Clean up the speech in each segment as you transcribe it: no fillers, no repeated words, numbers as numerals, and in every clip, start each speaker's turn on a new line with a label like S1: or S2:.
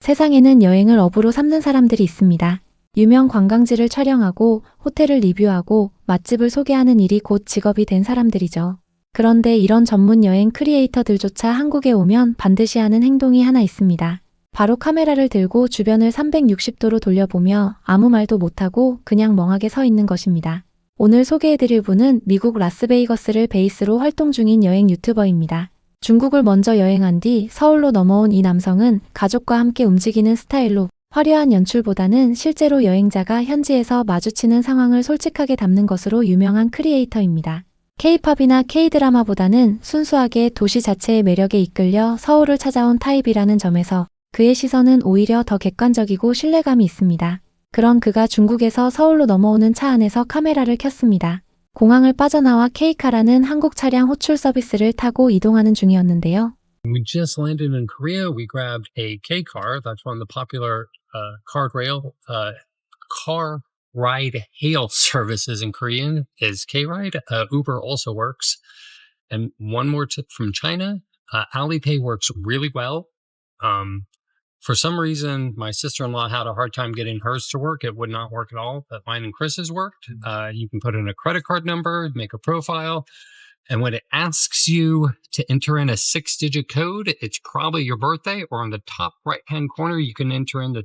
S1: 세상에는 여행을 업으로 삼는 사람들이 있습니다. 유명 관광지를 촬영하고 호텔을 리뷰하고 맛집을 소개하는 일이 곧 직업이 된 사람들이죠. 그런데 이런 전문 여행 크리에이터들조차 한국에 오면 반드시 하는 행동이 하나 있습니다. 바로 카메라를 들고 주변을 360도로 돌려보며 아무 말도 못하고 그냥 멍하게 서 있는 것입니다. 오늘 소개해드릴 분은 미국 라스베이거스를 베이스로 활동 중인 여행 유튜버입니다. 중국을 먼저 여행한 뒤 서울로 넘어온 이 남성은 가족과 함께 움직이는 스타일로 화려한 연출보다는 실제로 여행자가 현지에서 마주치는 상황을 솔직하게 담는 것으로 유명한 크리에이터입니다. K-팝이나 K-드라마보다는 순수하게 도시 자체의 매력에 이끌려 서울을 찾아온 타입이라는 점에서 그의 시선은 오히려 더 객관적이고 신뢰감이 있습니다. 그런 그가 중국에서 서울로 넘어오는 차 안에서 카메라를 켰습니다. 공항을 빠져나와 K카라는 한국 차량 호출 서비스를 타고 이동하는 중이었는데요.
S2: We just landed in Korea. We grabbed a K car. That's one of the popular car ride hail services in Korean is K-Ride. Uber also works. And one more tip from China, Alipay works really well. For some reason, my sister-in-law had a hard time getting hers to work. It would not work at all, but mine and Chris's worked. You can put in a credit card number, make a profile, and when it asks you to enter in a 6-digit code, it's probably your birthday, or on the top right-hand corner, you can enter in the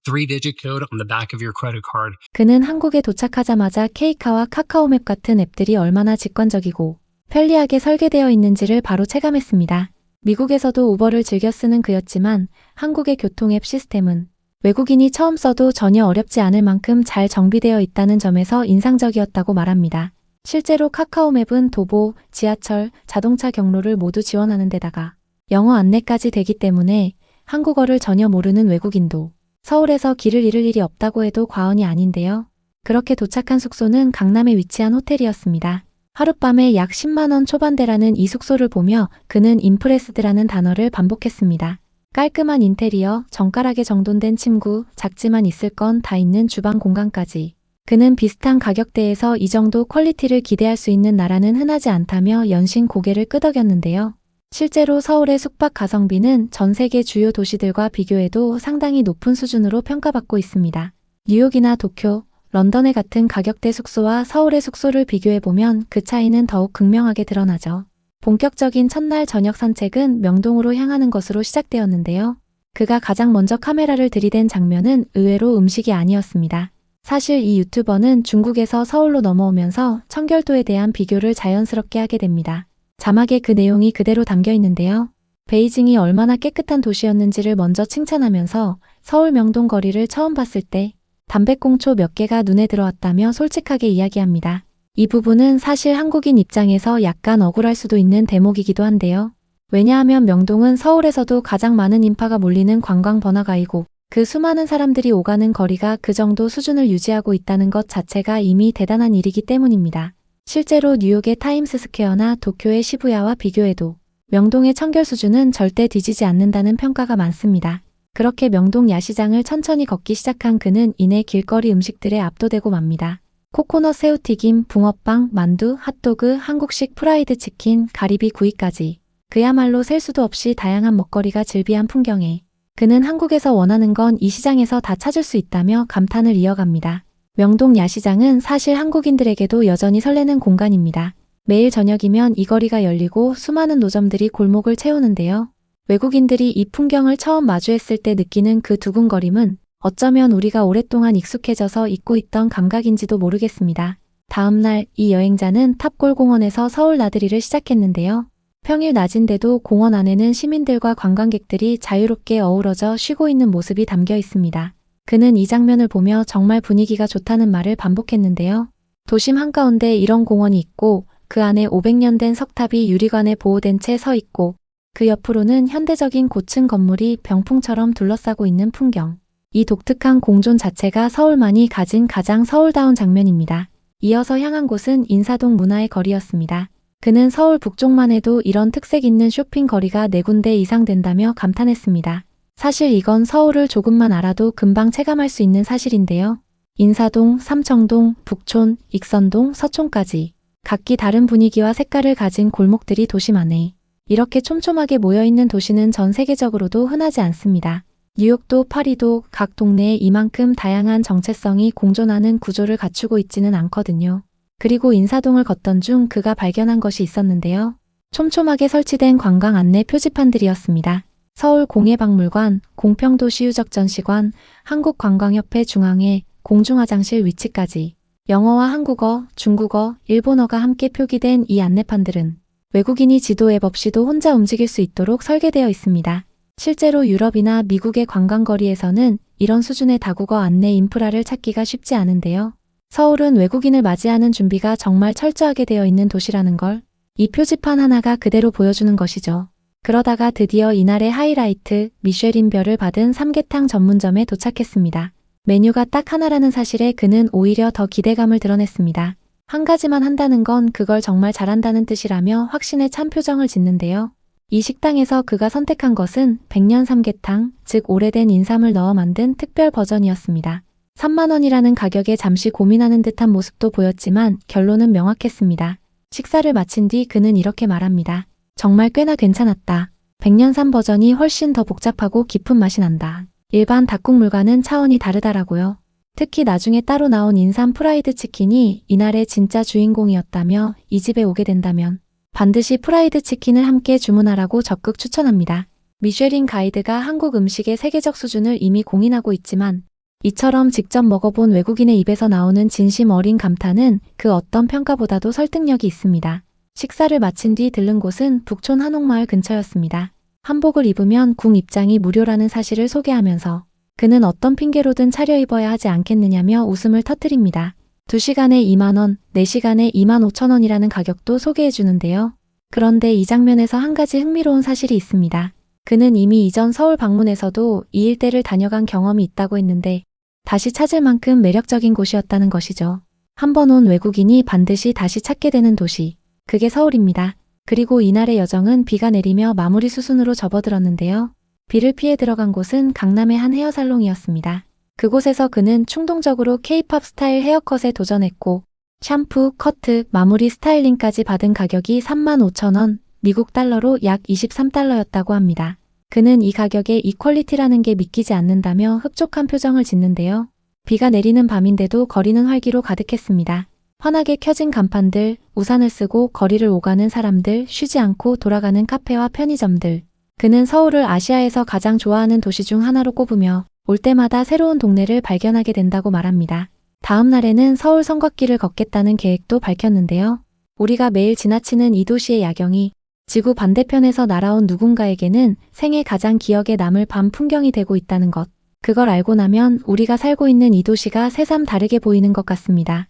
S2: 3-digit code on the back of your credit card.
S1: 그는 한국에 도착하자마자 K카와 카카오맵 같은 앱들이 얼마나 직관적이고 편리하게 설계되어 있는지를 바로 체감했습니다. 미국에서도 우버를 즐겨 쓰는 그였지만 한국의 교통앱 시스템은 외국인이 처음 써도 전혀 어렵지 않을 만큼 잘 정비되어 있다는 점에서 인상적이었다고 말합니다. 실제로 카카오맵은 도보, 지하철, 자동차 경로를 모두 지원하는 데다가 영어 안내까지 되기 때문에 한국어를 전혀 모르는 외국인도 서울에서 길을 잃을 일이 없다고 해도 과언이 아닌데요. 그렇게 도착한 숙소는 강남에 위치한 호텔이었습니다. 하룻밤에 약 10만 원 초반대라는 이 숙소를 보며 그는 임프레스드라는 단어를 반복했습니다. 깔끔한 인테리어, 정갈하게 정돈된 침구, 작지만 있을 건 다 있는 주방 공간까지. 그는 비슷한 가격대에서 이 정도 퀄리티를 기대할 수 있는 나라는 흔하지 않다며 연신 고개를 끄덕였는데요. 실제로 서울의 숙박 가성비는 전 세계 주요 도시들과 비교해도 상당히 높은 수준으로 평가받고 있습니다. 뉴욕이나 도쿄, 런던의 같은 가격대 숙소와 서울의 숙소를 비교해보면 그 차이는 더욱 극명하게 드러나죠. 본격적인 첫날 저녁 산책은 명동으로 향하는 것으로 시작되었는데요. 그가 가장 먼저 카메라를 들이댄 장면은 의외로 음식이 아니었습니다. 사실 이 유튜버는 중국에서 서울로 넘어오면서 청결도에 대한 비교를 자연스럽게 하게 됩니다. 자막에 그 내용이 그대로 담겨 있는데요. 베이징이 얼마나 깨끗한 도시였는지를 먼저 칭찬하면서 서울 명동 거리를 처음 봤을 때 담배꽁초 몇 개가 눈에 들어왔다며 솔직하게 이야기합니다. 이 부분은 사실 한국인 입장에서 약간 억울할 수도 있는 대목이기도 한데요. 왜냐하면 명동은 서울에서도 가장 많은 인파가 몰리는 관광 번화가이고 그 수많은 사람들이 오가는 거리가 그 정도 수준을 유지하고 있다는 것 자체가 이미 대단한 일이기 때문입니다. 실제로 뉴욕의 타임스 스퀘어나 도쿄의 시부야와 비교해도 명동의 청결 수준은 절대 뒤지지 않는다는 평가가 많습니다. 그렇게 명동 야시장을 천천히 걷기 시작한 그는 이내 길거리 음식들에 압도되고 맙니다. 코코넛 새우튀김, 붕어빵, 만두, 핫도그, 한국식 프라이드 치킨, 가리비 구이까지 그야말로 셀 수도 없이 다양한 먹거리가 즐비한 풍경에 그는 한국에서 원하는 건 이 시장에서 다 찾을 수 있다며 감탄을 이어갑니다. 명동 야시장은 사실 한국인들에게도 여전히 설레는 공간입니다. 매일 저녁이면 이 거리가 열리고 수많은 노점들이 골목을 채우는데요. 외국인들이 이 풍경을 처음 마주했을 때 느끼는 그 두근거림은 어쩌면 우리가 오랫동안 익숙해져서 잊고 있던 감각인지도 모르겠습니다. 다음날 이 여행자는 탑골 공원에서 서울 나들이를 시작했는데요. 평일 낮인데도 공원 안에는 시민들과 관광객들이 자유롭게 어우러져 쉬고 있는 모습이 담겨 있습니다. 그는 이 장면을 보며 정말 분위기가 좋다는 말을 반복했는데요. 도심 한가운데 이런 공원이 있고 그 안에 500년 된 석탑이 유리관에 보호된 채 서 있고 그 옆으로는 현대적인 고층 건물이 병풍처럼 둘러싸고 있는 풍경. 이 독특한 공존 자체가 서울만이 가진 가장 서울다운 장면입니다. 이어서 향한 곳은 인사동 문화의 거리였습니다. 그는 서울 북쪽만 해도 이런 특색 있는 쇼핑 거리가 4군데 이상 된다며 감탄했습니다. 사실 이건 서울을 조금만 알아도 금방 체감할 수 있는 사실인데요. 인사동, 삼청동, 북촌, 익선동, 서촌까지 각기 다른 분위기와 색깔을 가진 골목들이 도심 안에 이렇게 촘촘하게 모여있는 도시는 전 세계적으로도 흔하지 않습니다. 뉴욕도 파리도 각 동네에 이만큼 다양한 정체성이 공존하는 구조를 갖추고 있지는 않거든요. 그리고 인사동을 걷던 중 그가 발견한 것이 있었는데요. 촘촘하게 설치된 관광 안내 표지판들이었습니다. 서울공예박물관, 공평도시유적전시관, 한국관광협회 중앙회, 공중화장실 위치까지 영어와 한국어, 중국어, 일본어가 함께 표기된 이 안내판들은 외국인이 지도 앱 없이도 혼자 움직일 수 있도록 설계되어 있습니다. 실제로 유럽이나 미국의 관광거리에서는 이런 수준의 다국어 안내 인프라를 찾기가 쉽지 않은데요. 서울은 외국인을 맞이하는 준비가 정말 철저하게 되어 있는 도시라는 걸 이 표지판 하나가 그대로 보여주는 것이죠. 그러다가 드디어 이날의 하이라이트, 미쉐린별을 받은 삼계탕 전문점에 도착했습니다. 메뉴가 딱 하나라는 사실에 그는 오히려 더 기대감을 드러냈습니다. 한 가지만 한다는 건 그걸 정말 잘한다는 뜻이라며 확신에 찬 표정을 짓는데요. 이 식당에서 그가 선택한 것은 백년 삼계탕, 즉 오래된 인삼을 넣어 만든 특별 버전이었습니다. 3만 원이라는 가격에 잠시 고민하는 듯한 모습도 보였지만 결론은 명확했습니다. 식사를 마친 뒤 그는 이렇게 말합니다. 정말 꽤나 괜찮았다. 백년삼 버전이 훨씬 더 복잡하고 깊은 맛이 난다. 일반 닭국물과는 차원이 다르다라고요. 특히 나중에 따로 나온 인삼 프라이드 치킨이 이날의 진짜 주인공이었다며 이 집에 오게 된다면 반드시 프라이드 치킨을 함께 주문하라고 적극 추천합니다. 미쉐린 가이드가 한국 음식의 세계적 수준을 이미 공인하고 있지만 이처럼 직접 먹어본 외국인의 입에서 나오는 진심 어린 감탄은 그 어떤 평가보다도 설득력이 있습니다. 식사를 마친 뒤 들른 곳은 북촌 한옥마을 근처였습니다. 한복을 입으면 궁 입장이 무료라는 사실을 소개하면서 그는 어떤 핑계로든 차려입어야 하지 않겠느냐며 웃음을 터뜨립니다. 2시간에 2만 원, 4시간에 2만 5천 원이라는 가격도 소개해 주는데요. 그런데 이 장면에서 한 가지 흥미로운 사실이 있습니다. 그는 이미 이전 서울 방문에서도 이 일대를 다녀간 경험이 있다고 했는데 다시 찾을 만큼 매력적인 곳이었다는 것이죠. 한 번 온 외국인이 반드시 다시 찾게 되는 도시. 그게 서울입니다. 그리고 이날의 여정은 비가 내리며 마무리 수순으로 접어들었는데요. 비를 피해 들어간 곳은 강남의 한 헤어살롱이었습니다. 그곳에서 그는 충동적으로 K-팝 스타일 헤어컷에 도전했고 샴푸, 커트, 마무리 스타일링까지 받은 가격이 3만 5천 원, 미국 달러로 약 23달러였다고 합니다. 그는 이 가격에 이 퀄리티라는 게 믿기지 않는다며 흡족한 표정을 짓는데요. 비가 내리는 밤인데도 거리는 활기로 가득했습니다. 환하게 켜진 간판들, 우산을 쓰고 거리를 오가는 사람들, 쉬지 않고 돌아가는 카페와 편의점들. 그는 서울을 아시아에서 가장 좋아하는 도시 중 하나로 꼽으며 올 때마다 새로운 동네를 발견하게 된다고 말합니다. 다음 날에는 서울 성곽길을 걷겠다는 계획도 밝혔는데요. 우리가 매일 지나치는 이 도시의 야경이 지구 반대편에서 날아온 누군가에게는 생애 가장 기억에 남을 밤 풍경이 되고 있다는 것. 그걸 알고 나면 우리가 살고 있는 이 도시가 새삼 다르게 보이는 것 같습니다.